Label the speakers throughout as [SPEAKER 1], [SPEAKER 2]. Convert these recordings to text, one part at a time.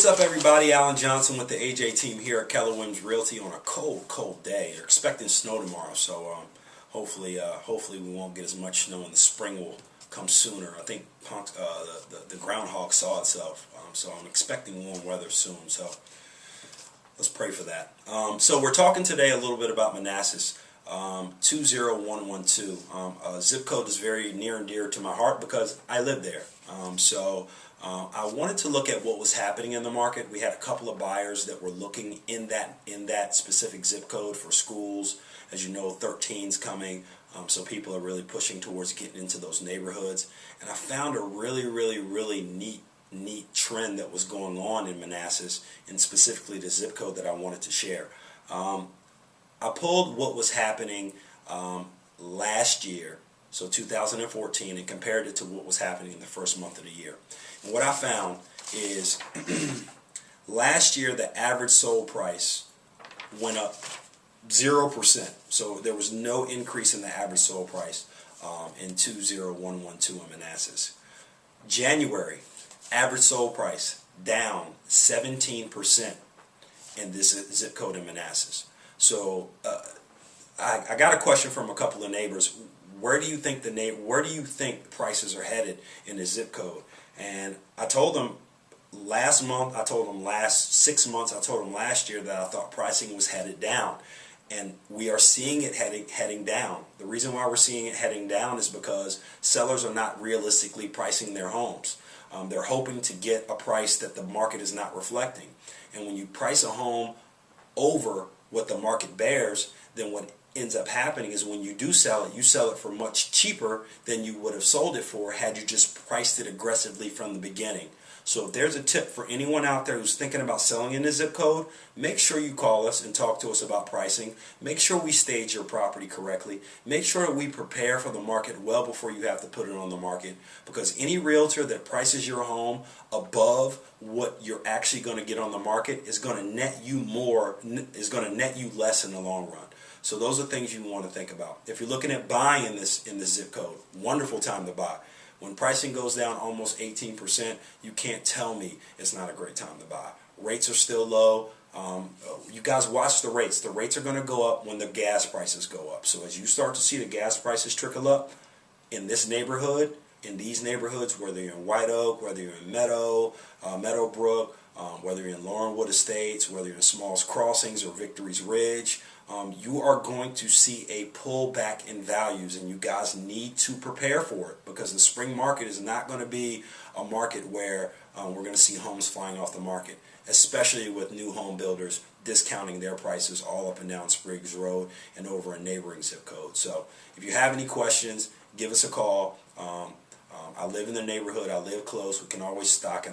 [SPEAKER 1] What's up, everybody? Alan Johnson with the AJ team here at Keller Realty on a cold day. They're expecting snow tomorrow, so hopefully we won't get as much snow, and the spring will come sooner. I think the groundhog saw itself, so I'm expecting warm weather soon. So let's pray for that. So we're talking today a little bit about Manassas. 20112. Zip code is very near and dear to my heart because I live there. I wanted to look at what was happening in the market. We had a couple of buyers that were looking in that specific zip code for schools. As you know, 13's coming, so people are really pushing towards getting into those neighborhoods. And I found a really neat trend that was going on in Manassas, and specifically the zip code that I wanted to share. I pulled what was happening last year, so 2014, and compared it to what was happening in the first month of the year. And what I found is last year the average sold price went up 0%. So there was no increase in the average sold price in 20112 in Manassas. January, average sold price down 17% in this zip code in Manassas. So I got a question from a couple of neighbors. Where do you think prices are headed in the zip code? And I told them last month, I told them last 6 months, I told them last year that I thought pricing was headed down. And we are seeing it heading down. The reason why we're seeing it heading down is because sellers are not realistically pricing their homes. They're hoping to get a price that the market is not reflecting. And when you price a home over what the market bears, then what ends up happening is when you do sell it, you sell it for much cheaper than you would have sold it for had you just priced it aggressively from the beginning. So if there's a tip for anyone out there who's thinking about selling in the zip code, make sure you call us and talk to us about pricing. Make sure we stage your property correctly. Make sure that we prepare for the market well before you have to put it on the market, because any realtor that prices your home above what you're actually going to get on the market is going to net you less in the long run. So those are things you want to think about. If you're looking at buying in this zip code, wonderful time to buy. When pricing goes down almost 18%, you can't tell me it's not a great time to buy. Rates are still low. You guys watch the rates. The rates are going to go up when the gas prices go up. So as you start to see the gas prices trickle up in this neighborhood, in these neighborhoods, whether you're in White Oak, whether you're in Meadowbrook, whether you're in Laurenwood Estates, whether you're in Smalls Crossings or Victory's Ridge, you are going to see a pullback in values, and you guys need to prepare for it, because the spring market is not going to be a market where we're going to see homes flying off the market, especially with new home builders discounting their prices all up and down Spriggs Road and over a neighboring zip code. So if you have any questions, give us a call. I live in the neighborhood. I live close. We can always stop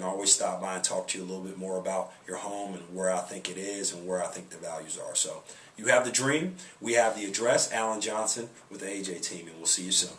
[SPEAKER 1] by and talk to you a little bit more about your home and where I think it is and where I think the values are. So you have the dream. We have the address. Alan Johnson with the AJ team, and we'll see you soon.